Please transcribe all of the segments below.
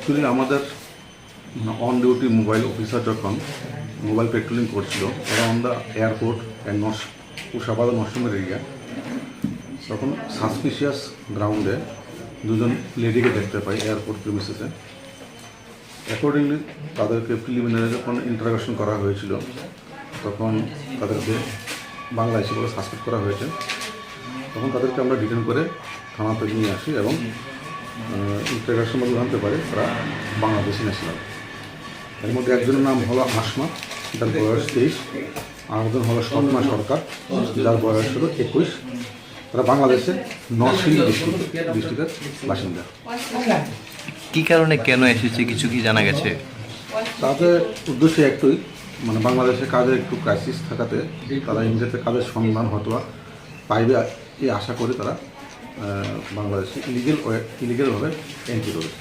Actually আমাদের on duty mobile officer যখন mobile patrolling করছিল on the airport and Ushabad নরসিংমের এরিয়া, তখন সাসপিশিয়াস গ্রাউন্ডে দুজন লেডিকে দেখতে পাই এয়ারপোর্ট প্রিমিসেসে। অ্যাকর্ডিংলি তাদেরকে প্রিলিমিনারি যখন ইন্টারোগেশন করা হয়েছিল তখন তাদেরকে বাংলাদেশি বলে সাসপেক্ট করা হয়েছে। তখন তাদেরকে আমরা ডিটেন করে থানাতে নিয়ে আসি এবং ইন্টারোগেশন মধ্যে জানতে পারি তারা বাংলাদেশি ন্যাশনাল। এর মধ্যে একজনের নাম হলো আসমা, যার বয়স 23, আর একজন হলো স্বপ্না সরকার, যার বয়স হলো 21। তারা বাংলাদেশের নরসিংদী ডিস্ট্রিক্টের বাসিন্দা। কী কারণে কেন এসেছে কিছু কি জানা গেছে? তাদের উদ্দেশ্য একটাই, মানে বাংলাদেশে কাজের একটু ক্রাইসিস থাকাতে তারা ইন্ডিয়াতে কাজের সন্ধান হয়তো পাইবে এই আশা করে তারা বাংলাদেশে ইলিগেলভাবে এন্ট্রি করেছে।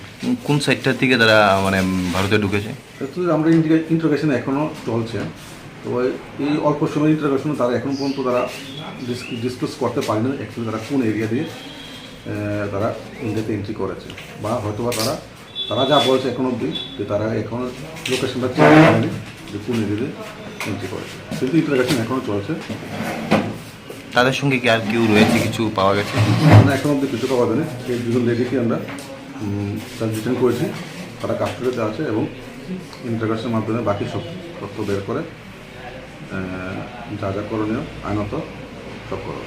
কোন সাইডটার থেকে তারা মানে ভারতে ঢুকেছে? আমরা ইন্টারোগেশন এখনও চলছে, তো এই অল্প সময় ইন্টারোগেশন তারা এখন পর্যন্ত তারা ডিসক্লোজ করতে পারেনি অ্যাকচুয়ালি তারা কোন এরিয়া দিয়ে তারা ইন্ডিয়াতে এন্ট্রি করেছে, বা হয়তো বা তারা যা বলছে এখন অবধি যে তারা এখনও লোকেশনটা চেঞ্জ করেনি যে কোন এরিয়া দিয়ে এন্ট্রি করেছে, কিন্তু ইন্টারোগেশন এখনও চলছে। তাদের সঙ্গে কি আর কেউ রয়েছে, কিছু পাওয়া গেছে? না, এখন অবধি কিছু পাওয়া যায়নি। এই দুজন লেডিকে আমরা তার ডিটেন করেছি, তারা কাস্টডিতে আছে এবং ইন্টারোগেশনের মাধ্যমে বাকি সব তথ্য বের করে যা যা করণীয় আইনত সব করো।